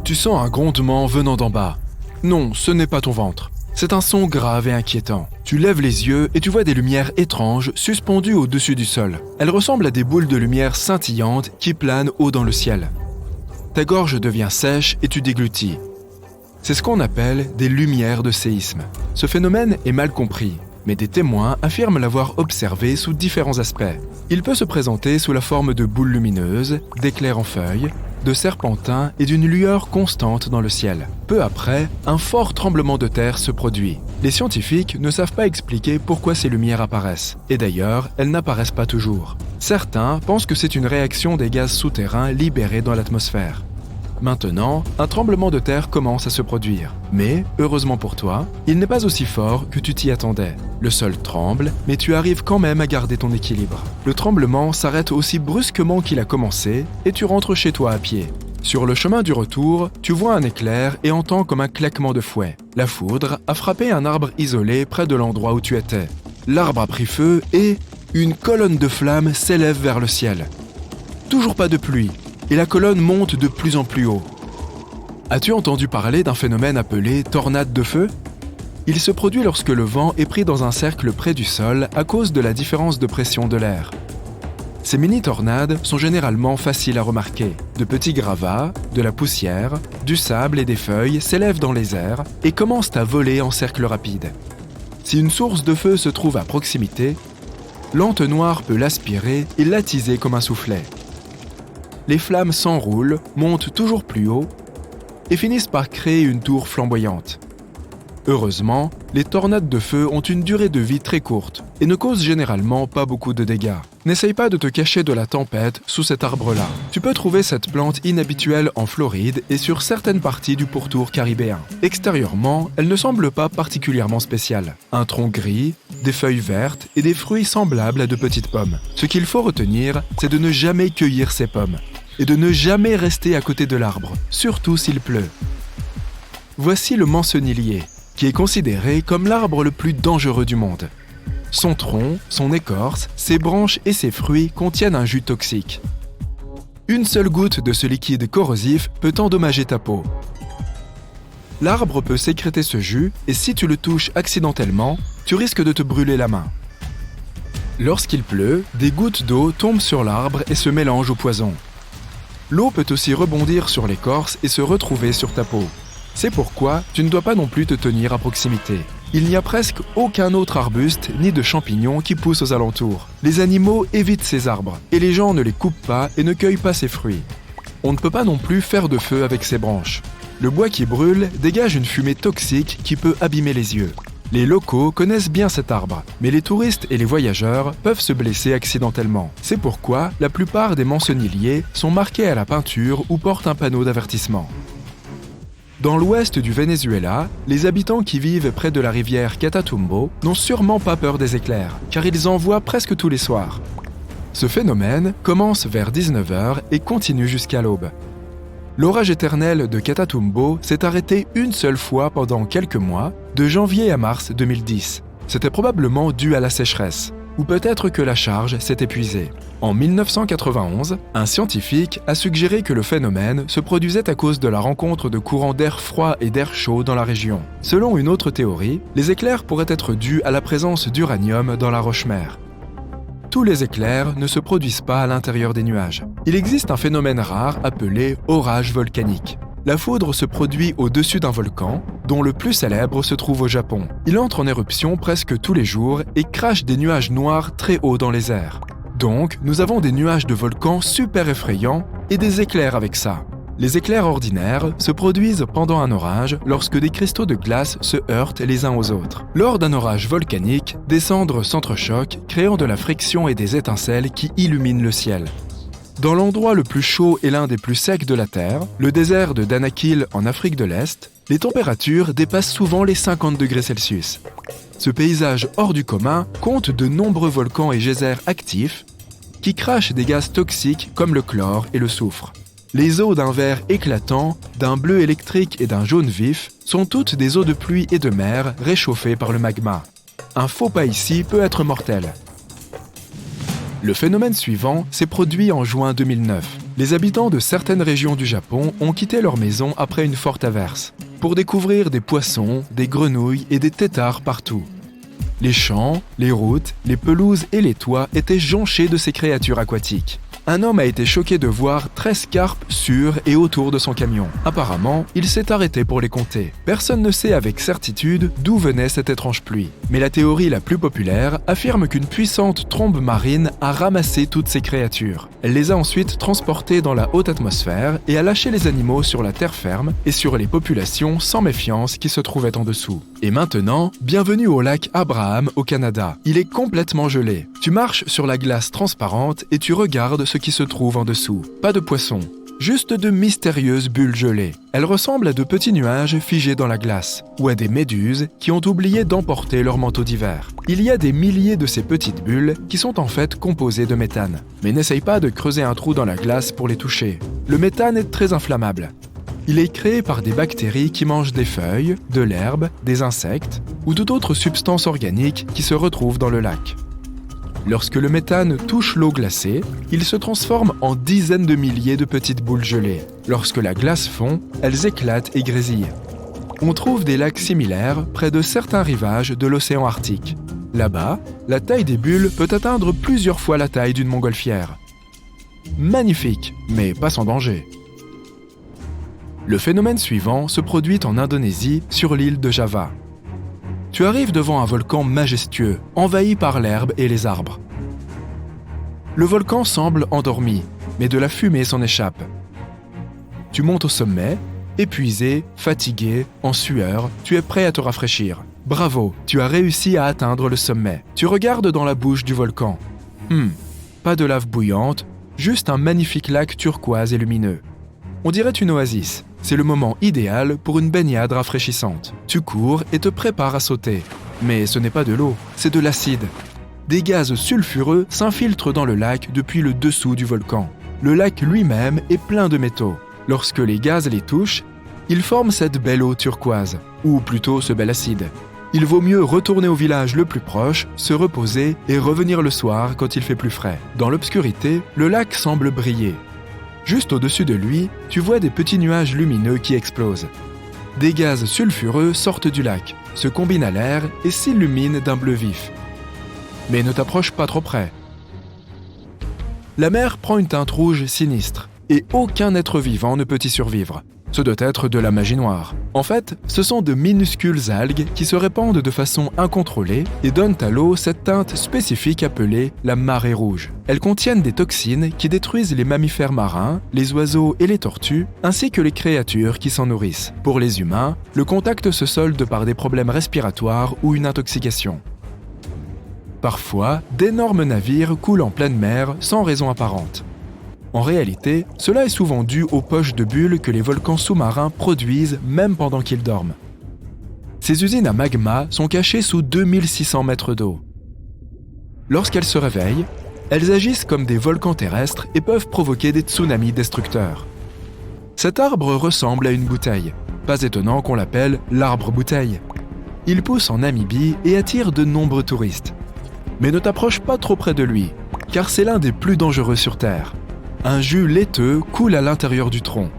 Tu sens un grondement venant d'en bas. Non, ce n'est pas ton ventre. C'est un son grave et inquiétant. Tu lèves les yeux et tu vois des lumières étranges suspendues au-dessus du sol. Elles ressemblent à des boules de lumière scintillantes qui planent haut dans le ciel. Ta gorge devient sèche et tu déglutis. C'est ce qu'on appelle des lumières de séisme. Ce phénomène est mal compris, mais des témoins affirment l'avoir observé sous différents aspects. Il peut se présenter sous la forme de boules lumineuses, d'éclairs en feuilles, de serpentins et d'une lueur constante dans le ciel. Peu après, un fort tremblement de terre se produit. Les scientifiques ne savent pas expliquer pourquoi ces lumières apparaissent, et d'ailleurs, elles n'apparaissent pas toujours. Certains pensent que c'est une réaction des gaz souterrains libérés dans l'atmosphère. Maintenant, un tremblement de terre commence à se produire. Mais, heureusement pour toi, il n'est pas aussi fort que tu t'y attendais. Le sol tremble, mais tu arrives quand même à garder ton équilibre. Le tremblement s'arrête aussi brusquement qu'il a commencé et tu rentres chez toi à pied. Sur le chemin du retour, tu vois un éclair et entends comme un claquement de fouet. La foudre a frappé un arbre isolé près de l'endroit où tu étais. L'arbre a pris feu et une colonne de flammes s'élève vers le ciel. Toujours pas de pluie. Et la colonne monte de plus en plus haut. As-tu entendu parler d'un phénomène appelé tornade de feu ? Il se produit lorsque le vent est pris dans un cercle près du sol à cause de la différence de pression de l'air. Ces mini-tornades sont généralement faciles à remarquer. De petits gravats, de la poussière, du sable et des feuilles s'élèvent dans les airs et commencent à voler en cercle rapide. Si une source de feu se trouve à proximité, l'entonnoir peut l'aspirer et l'attiser comme un soufflet. Les flammes s'enroulent, montent toujours plus haut et finissent par créer une tour flamboyante. Heureusement, les tornades de feu ont une durée de vie très courte et ne causent généralement pas beaucoup de dégâts. N'essaye pas de te cacher de la tempête sous cet arbre-là. Tu peux trouver cette plante inhabituelle en Floride et sur certaines parties du pourtour caribéen. Extérieurement, elle ne semble pas particulièrement spéciale. Un tronc gris, des feuilles vertes et des fruits semblables à de petites pommes. Ce qu'il faut retenir, c'est de ne jamais cueillir ces pommes et de ne jamais rester à côté de l'arbre, surtout s'il pleut. Voici le mancenillier, qui est considéré comme l'arbre le plus dangereux du monde. Son tronc, son écorce, ses branches et ses fruits contiennent un jus toxique. Une seule goutte de ce liquide corrosif peut endommager ta peau. L'arbre peut sécréter ce jus et si tu le touches accidentellement, tu risques de te brûler la main. Lorsqu'il pleut, des gouttes d'eau tombent sur l'arbre et se mélangent au poison. L'eau peut aussi rebondir sur l'écorce et se retrouver sur ta peau. C'est pourquoi tu ne dois pas non plus te tenir à proximité. Il n'y a presque aucun autre arbuste ni de champignons qui poussent aux alentours. Les animaux évitent ces arbres et les gens ne les coupent pas et ne cueillent pas ces fruits. On ne peut pas non plus faire de feu avec ces branches. Le bois qui brûle dégage une fumée toxique qui peut abîmer les yeux. Les locaux connaissent bien cet arbre, mais les touristes et les voyageurs peuvent se blesser accidentellement. C'est pourquoi la plupart des mancenilliers sont marqués à la peinture ou portent un panneau d'avertissement. Dans l'ouest du Venezuela, les habitants qui vivent près de la rivière Catatumbo n'ont sûrement pas peur des éclairs, car ils en voient presque tous les soirs. Ce phénomène commence vers 19h et continue jusqu'à l'aube. L'orage éternel de Catatumbo s'est arrêté une seule fois pendant quelques mois, de janvier à mars 2010. C'était probablement dû à la sécheresse, ou peut-être que la charge s'est épuisée. En 1991, un scientifique a suggéré que le phénomène se produisait à cause de la rencontre de courants d'air froid et d'air chaud dans la région. Selon une autre théorie, les éclairs pourraient être dus à la présence d'uranium dans la roche-mère. Tous les éclairs ne se produisent pas à l'intérieur des nuages. Il existe un phénomène rare appelé orage volcanique. La foudre se produit au-dessus d'un volcan, dont le plus célèbre se trouve au Japon. Il entre en éruption presque tous les jours et crache des nuages noirs très hauts dans les airs. Donc, nous avons des nuages de volcans super effrayants et des éclairs avec ça. Les éclairs ordinaires se produisent pendant un orage lorsque des cristaux de glace se heurtent les uns aux autres. Lors d'un orage volcanique, des cendres s'entrechoquent, créant de la friction et des étincelles qui illuminent le ciel. Dans l'endroit le plus chaud et l'un des plus secs de la Terre, le désert de Danakil en Afrique de l'Est, les températures dépassent souvent les 50 degrés Celsius. Ce paysage hors du commun compte de nombreux volcans et geysers actifs qui crachent des gaz toxiques comme le chlore et le soufre. Les eaux d'un vert éclatant, d'un bleu électrique et d'un jaune vif sont toutes des eaux de pluie et de mer réchauffées par le magma. Un faux pas ici peut être mortel. Le phénomène suivant s'est produit en juin 2009. Les habitants de certaines régions du Japon ont quitté leur maison après une forte averse, pour découvrir des poissons, des grenouilles et des têtards partout. Les champs, les routes, les pelouses et les toits étaient jonchés de ces créatures aquatiques. Un homme a été choqué de voir 13 carpes sur et autour de son camion. Apparemment, il s'est arrêté pour les compter. Personne ne sait avec certitude d'où venait cette étrange pluie. Mais la théorie la plus populaire affirme qu'une puissante trombe marine a ramassé toutes ces créatures. Elle les a ensuite transportées dans la haute atmosphère et a lâché les animaux sur la terre ferme et sur les populations sans méfiance qui se trouvaient en dessous. Et maintenant, bienvenue au lac Abraham au Canada. Il est complètement gelé. Tu marches sur la glace transparente et tu regardes ce qui se trouve en dessous. Pas de poissons, juste de mystérieuses bulles gelées. Elles ressemblent à de petits nuages figés dans la glace, ou à des méduses qui ont oublié d'emporter leur manteau d'hiver. Il y a des milliers de ces petites bulles qui sont en fait composées de méthane. Mais n'essaye pas de creuser un trou dans la glace pour les toucher. Le méthane est très inflammable. Il est créé par des bactéries qui mangent des feuilles, de l'herbe, des insectes ou toute autre substance organique qui se retrouve dans le lac. Lorsque le méthane touche l'eau glacée, il se transforme en dizaines de milliers de petites boules gelées. Lorsque la glace fond, elles éclatent et grésillent. On trouve des lacs similaires près de certains rivages de l'océan Arctique. Là-bas, la taille des bulles peut atteindre plusieurs fois la taille d'une montgolfière. Magnifique, mais pas sans danger. Le phénomène suivant se produit en Indonésie, sur l'île de Java. Tu arrives devant un volcan majestueux, envahi par l'herbe et les arbres. Le volcan semble endormi, mais de la fumée s'en échappe. Tu montes au sommet, épuisé, fatigué, en sueur, tu es prêt à te rafraîchir. Bravo, tu as réussi à atteindre le sommet. Tu regardes dans la bouche du volcan. Pas de lave bouillante, juste un magnifique lac turquoise et lumineux. On dirait une oasis. C'est le moment idéal pour une baignade rafraîchissante. Tu cours et te prépares à sauter. Mais ce n'est pas de l'eau, c'est de l'acide. Des gaz sulfureux s'infiltrent dans le lac depuis le dessous du volcan. Le lac lui-même est plein de métaux. Lorsque les gaz les touchent, ils forment cette belle eau turquoise, ou plutôt ce bel acide. Il vaut mieux retourner au village le plus proche, se reposer et revenir le soir quand il fait plus frais. Dans l'obscurité, le lac semble briller. Juste au-dessus de lui, tu vois des petits nuages lumineux qui explosent. Des gaz sulfureux sortent du lac, se combinent à l'air et s'illuminent d'un bleu vif. Mais ne t'approche pas trop près. La mer prend une teinte rouge sinistre, et aucun être vivant ne peut y survivre. Ce doit être de la magie noire. En fait, ce sont de minuscules algues qui se répandent de façon incontrôlée et donnent à l'eau cette teinte spécifique appelée la marée rouge. Elles contiennent des toxines qui détruisent les mammifères marins, les oiseaux et les tortues, ainsi que les créatures qui s'en nourrissent. Pour les humains, le contact se solde par des problèmes respiratoires ou une intoxication. Parfois, d'énormes navires coulent en pleine mer sans raison apparente. En réalité, cela est souvent dû aux poches de bulles que les volcans sous-marins produisent même pendant qu'ils dorment. Ces usines à magma sont cachées sous 2600 mètres d'eau. Lorsqu'elles se réveillent, elles agissent comme des volcans terrestres et peuvent provoquer des tsunamis destructeurs. Cet arbre ressemble à une bouteille. Pas étonnant qu'on l'appelle l'arbre-bouteille. Il pousse en Namibie et attire de nombreux touristes. Mais ne t'approche pas trop près de lui, car c'est l'un des plus dangereux sur Terre. Un jus laiteux coule à l'intérieur du tronc.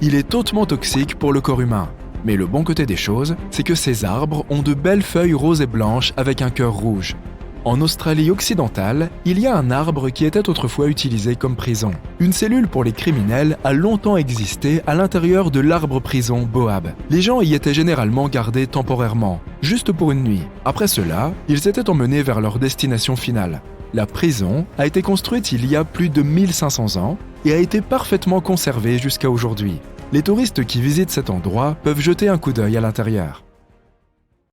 Il est hautement toxique pour le corps humain. Mais le bon côté des choses, c'est que ces arbres ont de belles feuilles roses et blanches avec un cœur rouge. En Australie occidentale, il y a un arbre qui était autrefois utilisé comme prison. Une cellule pour les criminels a longtemps existé à l'intérieur de l'arbre-prison Boab. Les gens y étaient généralement gardés temporairement, juste pour une nuit. Après cela, ils étaient emmenés vers leur destination finale. La prison a été construite il y a plus de 1500 ans et a été parfaitement conservée jusqu'à aujourd'hui. Les touristes qui visitent cet endroit peuvent jeter un coup d'œil à l'intérieur.